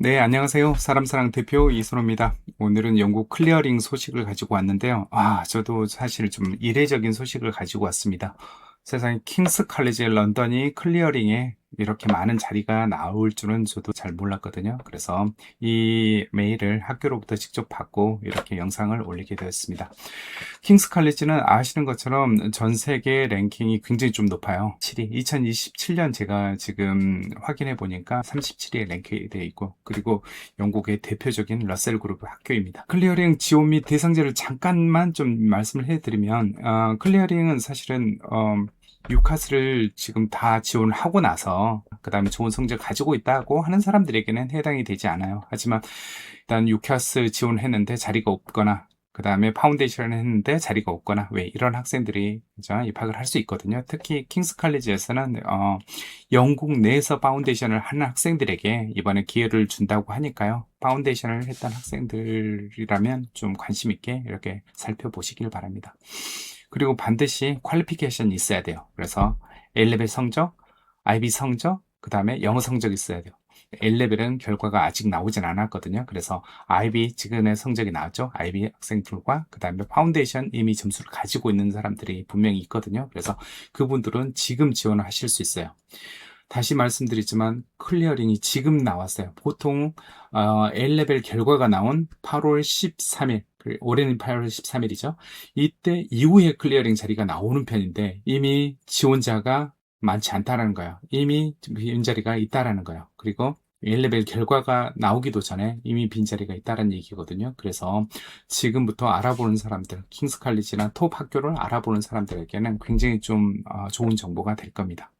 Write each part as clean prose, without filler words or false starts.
네, 안녕하세요. 사람사랑 대표 이선호입니다. 오늘은 영국 클리어링 소식을 가지고 왔는데요. 저도 사실 좀 이례적인 소식을 가지고 왔습니다. 세상에 킹스 칼리지 런던이 클리어링에 이렇게 많은 자리가 나올 줄은 저도 잘 몰랐거든요. 그래서 이 메일을 학교로부터 직접 받고 이렇게 영상을 올리게 되었습니다. 킹스 칼리지는 아시는 것처럼 전 세계 랭킹이 굉장히 좀 높아요. 7위. 2027년 제가 지금 확인해 보니까 37위에 랭크되어 있고, 그리고 영국의 대표적인 러셀 그룹 학교입니다. 클리어링 지원 및 대상자를 잠깐만 좀 말씀을 해드리면, 클리어링은 사실은 유카스를 지금 다 지원을 하고 나서 그 다음에 좋은 성적을 가지고 있다고 하는 사람들에게는 해당이 되지 않아요. 하지만 일단 유카스 지원을 했는데 자리가 없거나, 그 다음에 파운데이션을 했는데 자리가 없거나, 왜 이런 학생들이 그죠? 입학을 할 수 있거든요. 특히 킹스 칼리지에서는 영국 내에서 파운데이션을 하는 학생들에게 이번에 기회를 준다고 하니까요. 파운데이션을 했던 학생들이라면 좀 관심 있게 이렇게 살펴보시길 바랍니다. 그리고 반드시 퀄리피케이션이 있어야 돼요. 그래서 A레벨 성적, IB 성적, 그 다음에 영어 성적이 있어야 돼요. A레벨은 결과가 아직 나오진 않았거든요. 그래서 IB 지금의 성적이 나왔죠. IB 학생들과 그 다음에 파운데이션 이미 점수를 가지고 있는 사람들이 분명히 있거든요. 그래서 그분들은 지금 지원을 하실 수 있어요. 다시 말씀드리지만 클리어링이 지금 나왔어요. 보통 A레벨 결과가 나온 8월 13일, 올해는 8월 13일이죠. 이때 이후에 클리어링 자리가 나오는 편인데 이미 지원자가 많지 않다라는 거예요. 이미 빈자리가 있다라는 거예요. 그리고 A레벨 결과가 나오기도 전에 이미 빈자리가 있다는 얘기거든요. 그래서 지금부터 알아보는 사람들, 킹스 칼리지나 톱 학교를 알아보는 사람들에게는 굉장히 좀 좋은 정보가 될 겁니다.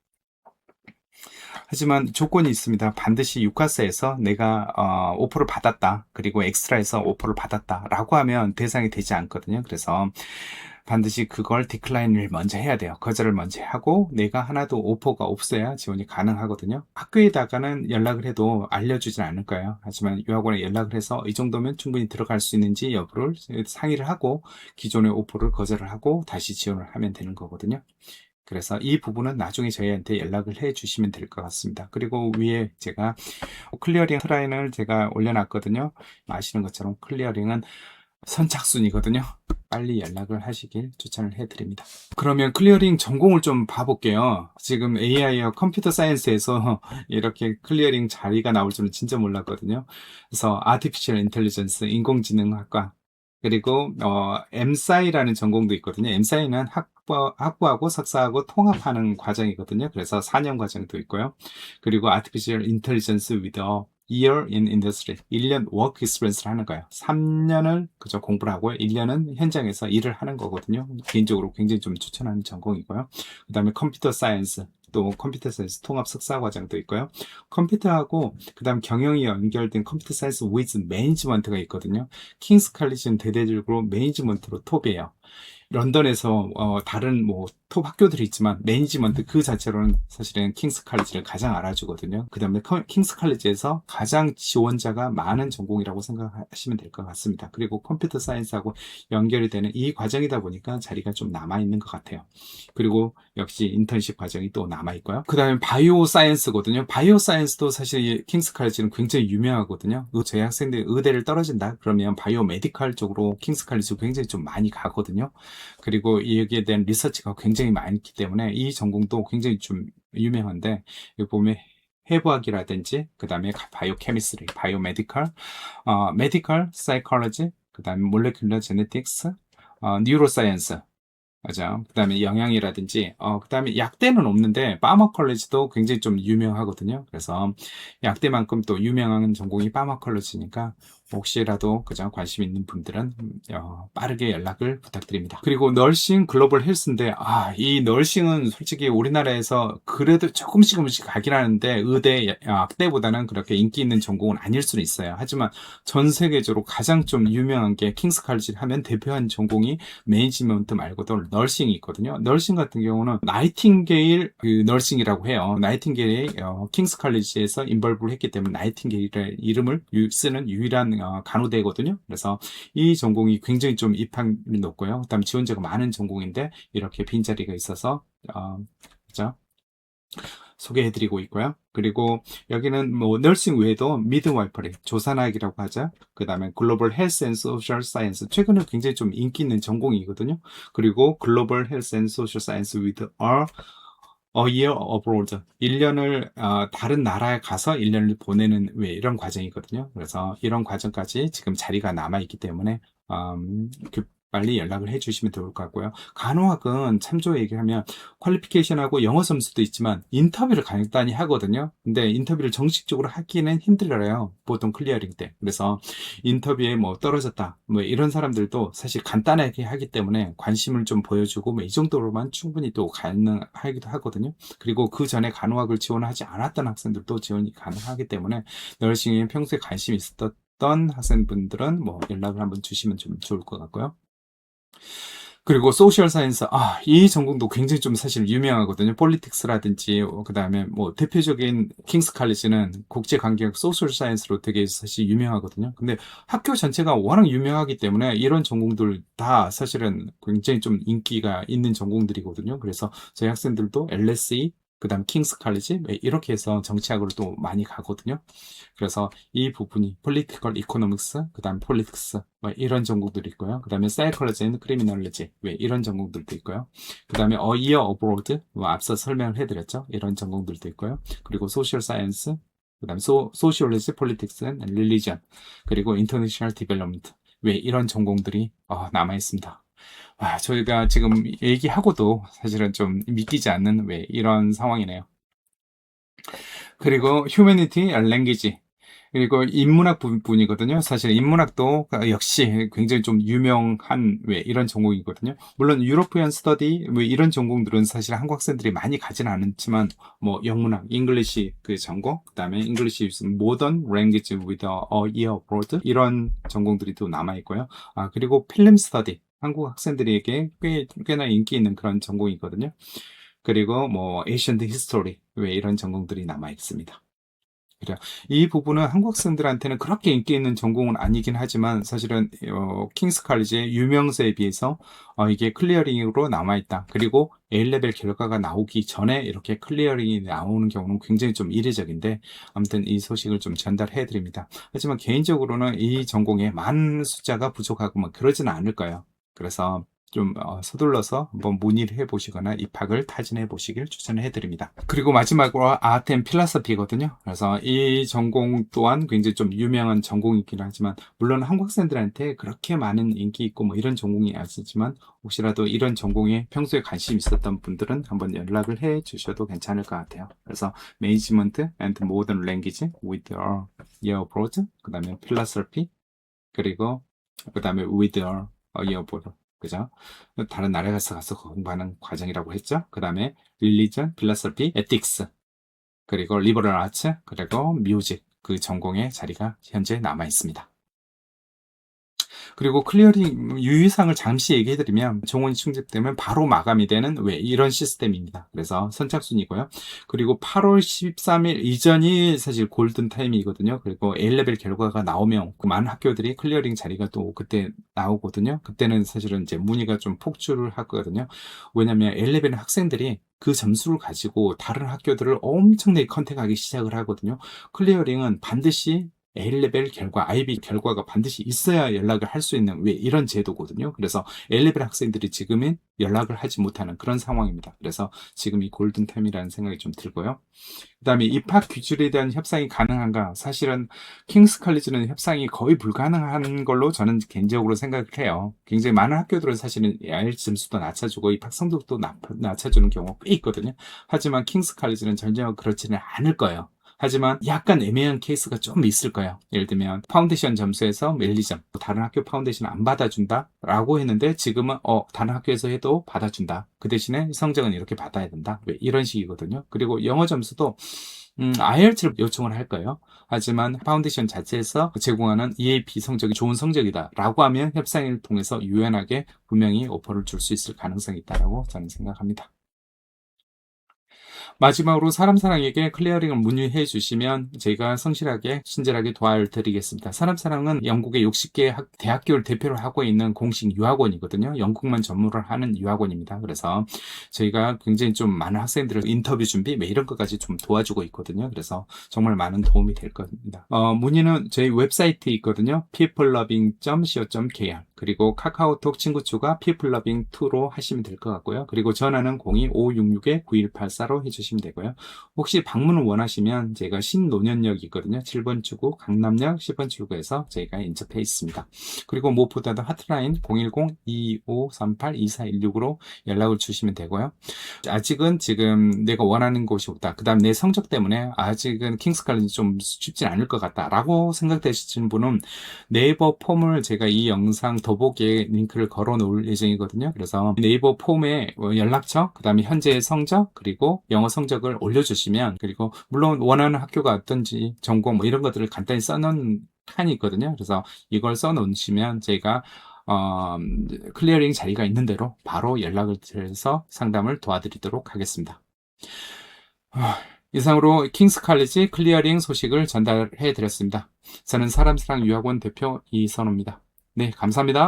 하지만 조건이 있습니다. 반드시 유카스에서 내가 오퍼를 받았다, 그리고 엑스트라에서 오퍼를 받았다 라고 하면 대상이 되지 않거든요. 그래서 반드시 그걸 디클라인을 먼저 해야 돼요. 거절을 먼저 하고 내가 하나도 오퍼가 없어야 지원이 가능하거든요. 학교에다가는 연락을 해도 알려주진 않을 거예요. 하지만 유학원에 연락을 해서 이 정도면 충분히 들어갈 수 있는지 여부를 상의를 하고 기존의 오퍼를 거절을 하고 다시 지원을 하면 되는 거거든요. 그래서 이 부분은 나중에 저희한테 연락을 해 주시면 될 것 같습니다. 그리고 위에 제가 클리어링 트라인을 제가 올려놨거든요. 아시는 것처럼 클리어링은 선착순이거든요. 빨리 연락을 하시길 추천을 해드립니다. 그러면 클리어링 전공을 좀 봐볼게요. 지금 AI와 컴퓨터 사이언스에서 이렇게 클리어링 자리가 나올 줄은 진짜 몰랐거든요. 그래서 아티피셜 인텔리전스, 인공지능학과, 그리고 MSci라는 전공도 있거든요. MSci는 학부하고 석사하고 통합하는 과정이거든요. 그래서 4년 과정도 있고요. 그리고 Artificial Intelligence with a Year in Industry, 1년 워크 익스피리언스를 하는 거예요. 3년을 그저 공부를 하고 1년은 현장에서 일을 하는 거거든요. 개인적으로 굉장히 좀 추천하는 전공이고요. 그 다음에 컴퓨터 사이언스, 또 컴퓨터 사이언스 통합 석사 과정도 있고요. 컴퓨터하고 그 다음 경영이 연결된 컴퓨터 사이언스 위즈 매니지먼트가 있거든요. 킹스 칼리지는 대대적으로 매니지먼트로 톱이에요. 런던에서 다른 뭐 톱 학교들이 있지만 매니지먼트 그 자체로는 사실은 킹스 칼리지를 가장 알아주거든요. 그 다음에 킹스 칼리지에서 가장 지원자가 많은 전공이라고 생각하시면 될 것 같습니다. 그리고 컴퓨터 사이언스하고 연결이 되는 이 과정이다 보니까 자리가 좀 남아있는 것 같아요. 그리고 역시 인턴십 과정이 또 남아있고요. 그 다음에 바이오 사이언스거든요. 바이오 사이언스도 사실 킹스 칼리지는 굉장히 유명하거든요. 저희 학생들이 의대를 떨어진다 그러면 바이오 메디컬 쪽으로 킹스 칼리지 굉장히 좀 많이 가거든요. 그리고 여기에 대한 리서치가 굉장히 많기 때문에 이 전공도 굉장히 좀 유명한데, 여기 보면 해부학이라든지, 그 다음에 바이오 케미스트리, 바이오 메디컬, 메디컬 사이콜로지, 그 다음에 몰레큘러 제네틱스, 뉴로 사이언스, 맞아. 그 다음에 영양이라든지, 그 다음에 약대는 없는데, 파마컬러지도 굉장히 좀 유명하거든요. 그래서 약대만큼 또 유명한 전공이 파마컬러지니까, 혹시라도 그저 관심 있는 분들은 빠르게 연락을 부탁드립니다. 그리고 널싱 글로벌 헬스인데, 이 널싱은 솔직히 우리나라에서 그래도 조금씩 가긴 하는데, 의대, 약대보다는 그렇게 인기 있는 전공은 아닐 수는 있어요. 하지만 전 세계적으로 가장 좀 유명한 게 킹스 칼리지 하면 대표한 전공이 매니지먼트 말고도 널싱이 있거든요. 널싱 같은 경우는 나이팅게일 그 널싱이라고 해요. 나이팅게일이 킹스 칼리지에서 인벌브를 했기 때문에 나이팅게일의 이름을 쓰는 유일한 간호대거든요. 그래서 이 전공이 굉장히 좀 입학률이 높고요. 그다음 지원자가 많은 전공인데 이렇게 빈자리가 있어서 그죠? 소개해드리고 있고요. 그리고 여기는 뭐 너싱 외에도 미드와이퍼리, 조산학이라고 하죠. 그 다음에 글로벌 헬스 앤 소셜 사이언스, 최근에 굉장히 좀 인기 있는 전공이거든요. 그리고 글로벌 헬스 앤 소셜 사이언스 with a year abroad. 1년을 다른 나라에 가서 1년을 보내는 왜 이런 과정이거든요. 그래서 이런 과정까지 지금 자리가 남아있기 때문에 빨리 연락을 해주시면 좋을 것 같고요. 간호학은 참조 얘기하면 퀄리피케이션하고 영어 점수도 있지만 인터뷰를 간단히 하거든요. 근데 인터뷰를 정식적으로 하기는 힘들어요. 보통 클리어링 때. 그래서 인터뷰에 뭐 떨어졌다, 뭐 이런 사람들도 사실 간단하게 하기 때문에 관심을 좀 보여주고 뭐 이 정도로만 충분히 또 가능하기도 하거든요. 그리고 그 전에 간호학을 지원하지 않았던 학생들도 지원이 가능하기 때문에 너싱에 평소에 관심이 있었던 학생분들은 뭐 연락을 한번 주시면 좀 좋을 것 같고요. 그리고 소셜 사이언스, 이 전공도 굉장히 좀 사실 유명하거든요. 폴리틱스라든지, 그 다음에 뭐 대표적인 킹스 칼리지는 국제관계학 소셜 사이언스로 되게 사실 유명하거든요. 근데 학교 전체가 워낙 유명하기 때문에 이런 전공들 다 사실은 굉장히 좀 인기가 있는 전공들이거든요. 그래서 저희 학생들도 LSE, 그 다음 킹스 칼리지, 이렇게 해서 정치학으로 또 많이 가거든요. 그래서 이 부분이 political economics, 그 다음 politics, 뭐 이런 전공들이 있고요. 그 다음에 psychology and criminology, 왜 이런 전공들도 있고요. 그 다음에 a year abroad, 뭐 앞서 설명을 해드렸죠. 이런 전공들도 있고요. 그리고 social science, 그 다음에 sociology, politics and religion, 그리고 international development, 왜 이런 전공들이 남아 있습니다. 저희가 지금 얘기하고도 사실은 좀 믿기지 않는 왜 이런 상황이네요. 그리고 휴머니티, 랭귀지, 그리고 인문학 부분이거든요. 사실 인문학도 역시 굉장히 좀 유명한 왜 이런 전공이거든요. 물론 유로피언 스터디 뭐 이런 전공들은 사실 한국 학생들이 많이 가지는 않지만 뭐 영문학, 잉글리시 그 전공, 그다음에 잉글리시 모던 랭귀지 with a year abroad 이런 전공들이 또 남아 있고요. 그리고 필름 스터디 한국 학생들에게 꽤나 인기 있는 그런 전공이거든요. 그리고 뭐 에이션트 히스토리 왜 이런 전공들이 남아 있습니다. 그래요. 이 부분은 한국 학생들한테는 그렇게 인기 있는 전공은 아니긴 하지만 사실은 킹스 칼리지의 유명세에 비해서 이게 클리어링으로 남아있다. 그리고 A레벨 결과가 나오기 전에 이렇게 클리어링이 나오는 경우는 굉장히 좀 이례적인데 아무튼 이 소식을 좀 전달해 드립니다. 하지만 개인적으로는 이 전공에 많은 숫자가 부족하고 뭐 그러지는 않을 거예요. 그래서 좀 서둘러서 한번 문의를 해보시거나 입학을 타진해 보시길 추천해 드립니다. 그리고 마지막으로 아트 앤 필라서피거든요. 그래서 이 전공 또한 굉장히 좀 유명한 전공이긴 하지만 물론 한국 학생들한테 그렇게 많은 인기 있고 뭐 이런 전공이 아니지만 혹시라도 이런 전공에 평소에 관심 있었던 분들은 한번 연락을 해 주셔도 괜찮을 것 같아요. 그래서 매니지먼트 앤드 모던 랭귀지 with a year abroad, 그 다음에 필라서피, 그리고 그 다음에 with a year abroad, 그죠? 다른 나라에 가서 공부하는 과정이라고 했죠. 그 다음에 릴리전, 필라서피, 에틱스, 그리고 리버럴 아츠, 그리고 뮤직, 그 전공의 자리가 현재 남아 있습니다. 그리고 클리어링 유의사항을 잠시 얘기해드리면 정원이 충족되면 바로 마감이 되는 왜 이런 시스템입니다. 그래서 선착순이고요. 그리고 8월 13일 이전이 사실 골든 타임이거든요. 그리고 A레벨 결과가 나오면 그 많은 학교들이 클리어링 자리가 또 그때 나오거든요. 그때는 사실은 이제 문의가 좀 폭주를 하거든요. 왜냐면 A레벨 학생들이 그 점수를 가지고 다른 학교들을 엄청나게 컨택하기 시작을 하거든요. 클리어링은 반드시 A레벨 결과, IB 결과가 반드시 있어야 연락을 할 수 있는 왜 이런 제도거든요. 그래서 A레벨 학생들이 지금은 연락을 하지 못하는 그런 상황입니다. 그래서 지금 이 골든타임이라는 생각이 좀 들고요. 그 다음에 입학 규율에 대한 협상이 가능한가? 사실은 킹스 칼리지는 협상이 거의 불가능한 걸로 저는 개인적으로 생각을 해요. 굉장히 많은 학교들은 사실은 IELTS 점수도 낮춰주고 입학 성적도 낮춰주는 경우가 꽤 있거든요. 하지만 킹스 칼리지는 전혀 그렇지는 않을 거예요. 하지만 약간 애매한 케이스가 좀 있을 거예요. 예를 들면 파운데이션 점수에서 1, 2점 다른 학교 파운데이션 안 받아준다 라고 했는데 지금은 다른 학교에서 해도 받아준다. 그 대신에 성적은 이렇게 받아야 된다. 왜 이런 식이거든요. 그리고 영어 점수도 IELTS를 요청을 할 거예요. 하지만 파운데이션 자체에서 제공하는 EAP 성적이 좋은 성적이다 라고 하면 협상을 통해서 유연하게 분명히 오퍼를 줄 수 있을 가능성이 있다고 저는 생각합니다. 마지막으로 사람사랑에게 클리어링을 문의해 주시면 저희가 성실하게 친절하게 도와드리겠습니다. 사람사랑은 영국의 60개 대학교를 대표로 하고 있는 공식 유학원이거든요. 영국만 전문을 하는 유학원입니다. 그래서 저희가 굉장히 좀 많은 학생들을 인터뷰 준비 이런 것까지 좀 도와주고 있거든요. 그래서 정말 많은 도움이 될 겁니다. 문의는 저희 웹사이트 있거든요. peopleloving.co.kr 그리고 카카오톡 친구 추가 peopleloving2로 하시면 될 것 같고요. 그리고 전화는 02-566-9184로 해주시면 되고요. 혹시 방문을 원하시면 제가 신논현역 있거든요. 7번 출구, 강남역 10번 출구에서 저희가 인접해 있습니다. 그리고 무엇보다도 하트라인 010-2538-2416으로 연락을 주시면 되고요. 아직은 지금 내가 원하는 곳이 없다. 그 다음 내 성적 때문에 아직은 킹스 칼리지 좀 쉽진 않을 것 같다. 라고 생각되시는 분은 네이버 폼을 제가 이 영상 더보기에 링크를 걸어 놓을 예정이거든요. 그래서 네이버 폼에 연락처, 그 다음에 현재의 성적, 그리고 영어 성적을 올려주시면, 그리고 물론 원하는 학교가 어떤지, 전공 이런 것들을 간단히 써놓은 칸이 있거든요. 그래서 이걸 써놓으시면 제가 클리어링 자리가 있는 대로 바로 연락을 드려서 상담을 도와드리도록 하겠습니다. 이상으로 킹스 칼리지 클리어링 소식을 전달해 드렸습니다. 저는 사람사랑 유학원 대표 이선호입니다. 네, 감사합니다.